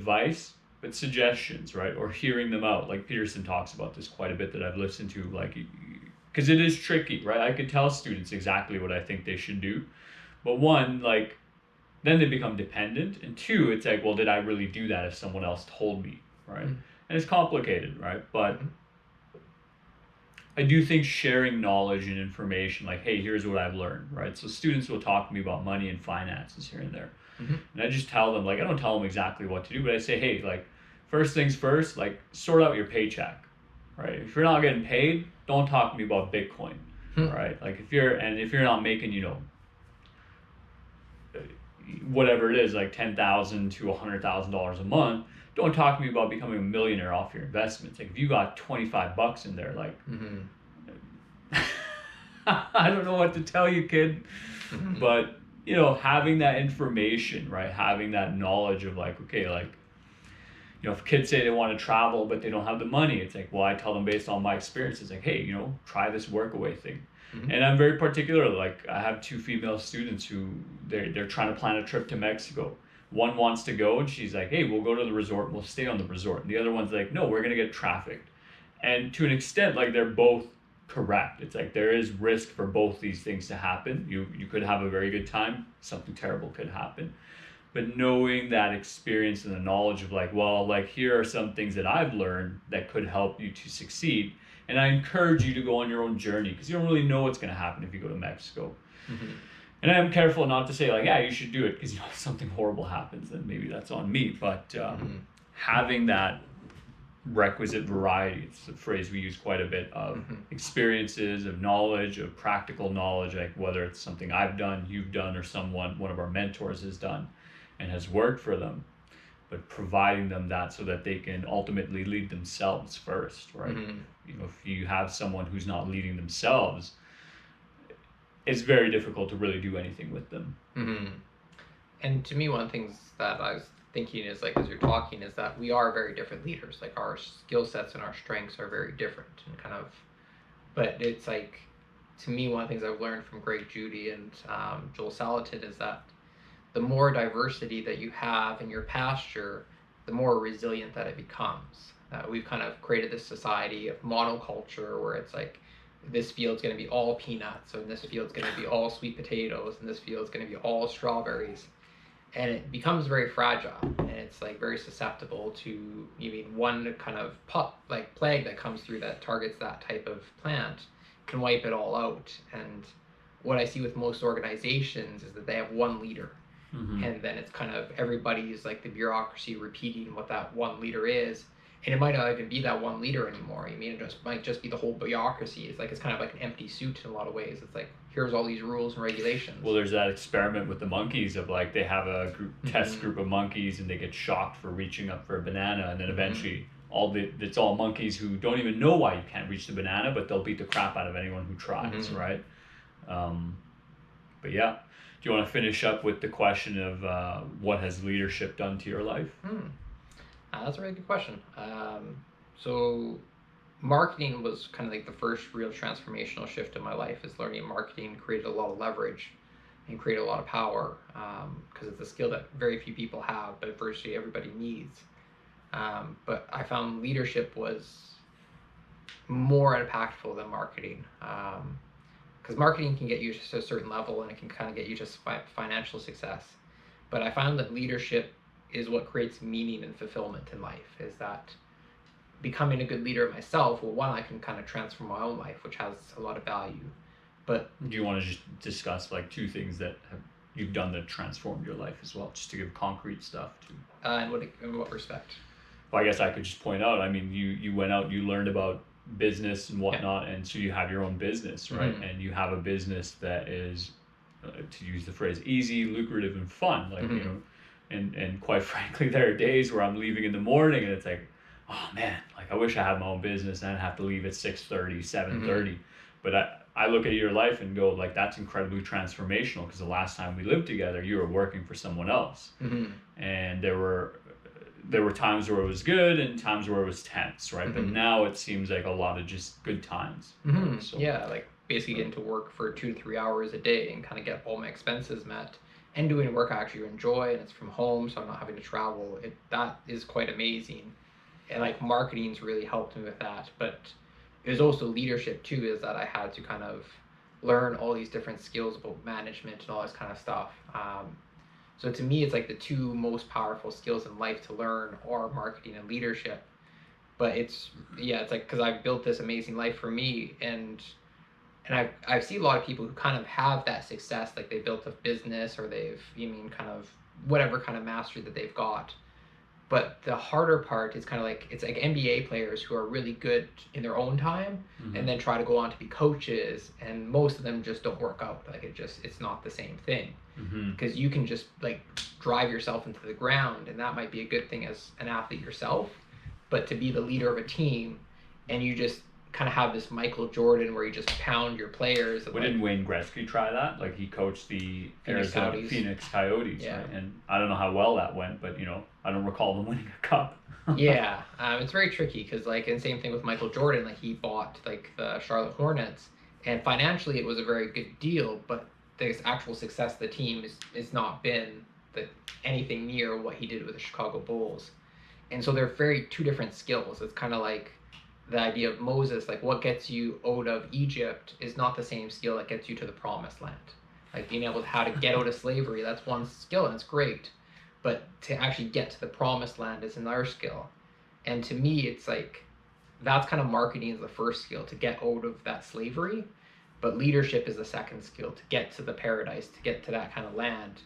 advice, but suggestions, right? Or hearing them out. Like Peterson talks about this quite a bit that I've listened to, like, because it is tricky, right? I could tell students exactly what I think they should do, but one, like, then they become dependent, and two, it's like, well, did I really do that if someone else told me, right? Mm-hmm. And it's complicated, right? But Mm-hmm. I do think sharing knowledge and information, like, hey, here's what I've learned, right? So students will talk to me about money and finances here and there. Mm-hmm. And I just tell them, like, I don't tell them exactly what to do, but I say, hey, like, first things first, like, sort out your paycheck, right? If you're not getting paid, don't talk to me about Bitcoin, right? Like, if you're not making, whatever it is, like $10,000 to $100,000 a month, don't talk to me about becoming a millionaire off your investments. Like, if you got $25 in there, like, Mm-hmm. I don't know what to tell you, kid. Mm-hmm. But having that information, right? Having that knowledge of, like, okay, like, if kids say they want to travel but they don't have the money, it's like, well, I tell them based on my experience, it's like, hey, try this workaway thing. Mm-hmm. And I'm very particular. Like, I have two female students who they're trying to plan a trip to Mexico. One wants to go, and she's like, hey, we'll go to the resort and we'll stay on the resort. And the other one's like, no, we're gonna get trafficked. And to an extent, like, they're both correct. It's like there is risk for both these things to happen. You could have a very good time, something terrible could happen. But knowing that experience and the knowledge of, like, well, like, here are some things that I've learned that could help you to succeed. And I encourage you to go on your own journey, because you don't really know what's going to happen if you go to Mexico. Mm-hmm. And I'm careful not to say, like, yeah, you should do it, because if something horrible happens, then maybe that's on me. But having that requisite variety, it's a phrase we use quite a bit, of experiences, of knowledge, of practical knowledge, like whether it's something I've done, you've done, or one of our mentors has done and has worked for them, but providing them that so that they can ultimately lead themselves first, right? If you have someone who's not leading themselves, it's very difficult to really do anything with them. And to me, one of the things that I was thinking is, like, as you're talking, is that we are very different leaders. Like, our skill sets and our strengths are very different, and kind of, but it's like, to me, one of the things I've learned from Greg Judy and Joel Salatin is that the more diversity that you have in your pasture, the more resilient that it becomes. We've kind of created this society of monoculture where it's like, this field's going to be all peanuts, and this field's going to be all sweet potatoes, and this field's going to be all strawberries. And it becomes very fragile, and it's like very susceptible to one kind of plague that comes through that targets that type of plant can wipe it all out. And what I see with most organizations is that they have one leader. And then it's kind of everybody's, like, the bureaucracy repeating what that one leader is, and it might not even be that one leader anymore. It might just be the whole bureaucracy. It's kind of like an empty suit in a lot of ways. It's like, here's all these rules and regulations. Well, there's that experiment with the monkeys of, like, they have a test group of monkeys, and they get shocked for reaching up for a banana, and then eventually it's all monkeys who don't even know why you can't reach the banana, but they'll beat the crap out of anyone who tries, right? But yeah. Do you want to finish up with the question of what has leadership done to your life? That's a really good question. So marketing was kind of like the first real transformational shift in my life. Is learning marketing created a lot of leverage and created a lot of power, because it's a skill that very few people have, but virtually everybody needs. But I found leadership was more impactful than marketing. Because marketing can get you to a certain level, and it can kind of get you to financial success. But I found that leadership is what creates meaning and fulfillment in life. Is that becoming a good leader myself? Well, one, I can kind of transform my own life, which has a lot of value. But do you want to just discuss, like, two things that you've done that transformed your life as well, just to give concrete stuff to? In what respect? Well, I guess I could just point out, I mean, you went out, you learned about business and whatnot, and so you have your own business, right? And you have a business that is, to use the phrase, easy, lucrative, and fun. Like, and quite frankly, there are days where I'm leaving in the morning, and it's like, oh man, like, I wish I had my own business and I'd have to leave at 6:30, 7:30. But I look at your life and go, like, that's incredibly transformational, because the last time we lived together, you were working for someone else. And there were times where it was good and times where it was tense, right? But now it seems like a lot of just good times. So, yeah, like basically getting to work for 2 to 3 hours a day and kind of get all my expenses met, and doing work I actually enjoy, and it's from home, so I'm not having to travel. That is quite amazing, and like marketing's really helped me with that. But it was also leadership too, is that I had to kind of learn all these different skills about management and all this kind of stuff. So to me, it's like the two most powerful skills in life to learn are marketing and leadership. But it's like because I've built this amazing life for me, and I've seen a lot of people who kind of have that success, like they built a business or they've, kind of whatever kind of mastery that they've got. But the harder part is kind of like it's like NBA players who are really good in their own time, and then try to go on to be coaches, and most of them just don't work out. Like it's not the same thing, because you can just like drive yourself into the ground, and that might be a good thing as an athlete yourself, but to be the leader of a team, and you just kind of have this Michael Jordan where you just pound your players. But didn't Wayne Gretzky try that? Like he coached the Phoenix Coyotes, yeah. Right? And I don't know how well that went, but I don't recall them winning a cup. Yeah, it's very tricky because and same thing with Michael Jordan. Like he bought like the Charlotte Hornets, and financially it was a very good deal, but the actual success of the team is not been anything near what he did with the Chicago Bulls. And so they're very two different skills. It's kind of like the idea of Moses, like what gets you out of Egypt is not the same skill that gets you to the promised land. Like being able to how to get out of slavery, that's one skill and it's great. But to actually get to the promised land is another skill. And to me, it's like that's kind of marketing is the first skill to get out of that slavery. But leadership is the second skill to get to the paradise, to get to that kind of land.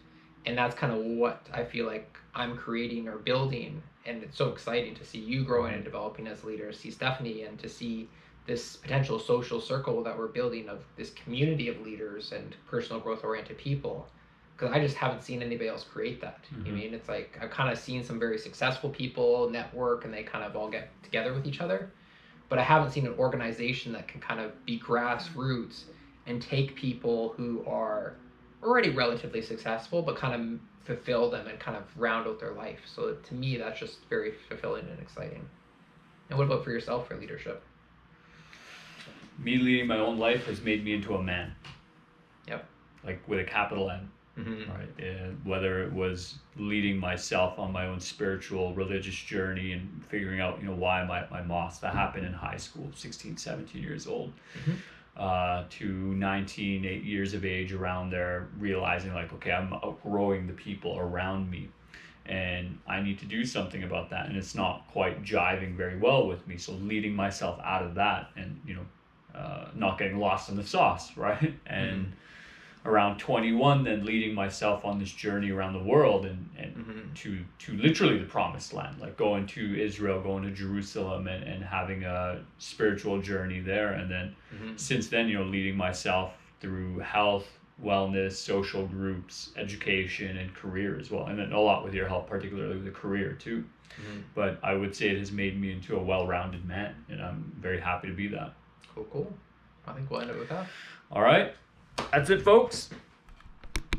And that's kind of what I feel like I'm creating or building. And it's so exciting to see you growing and developing as a leader, see Stephanie, and to see this potential social circle that we're building of this community of leaders and personal growth oriented people. Because I just haven't seen anybody else create that. You mean? It's like I've kind of seen some very successful people network and they kind of all get together with each other. But I haven't seen an organization that can kind of be grassroots and take people who are already relatively successful, but kind of fulfill them and kind of round out their life. So to me, that's just very fulfilling and exciting. And what about for yourself for leadership? Me leading my own life has made me into a man. Yep. Like with a capital N. Right. And whether it was leading myself on my own spiritual, religious journey and figuring out, why my moss that happened in high school, 16, 17 years old. To 19, 8 years of age, around there, realizing like, okay, I'm outgrowing the people around me and I need to do something about that, and it's not quite jiving very well with me. So leading myself out of that and not getting lost in the sauce, right? And around 21, then leading myself on this journey around the world and to literally the promised land, like going to Israel, going to Jerusalem, and having a spiritual journey there. And then since then, leading myself through health, wellness, social groups, education, and career as well. And then a lot with your help, particularly with the career too. But I would say it has made me into a well-rounded man, and I'm very happy to be that. Cool. I think we'll end it with that. All right. That's it, folks.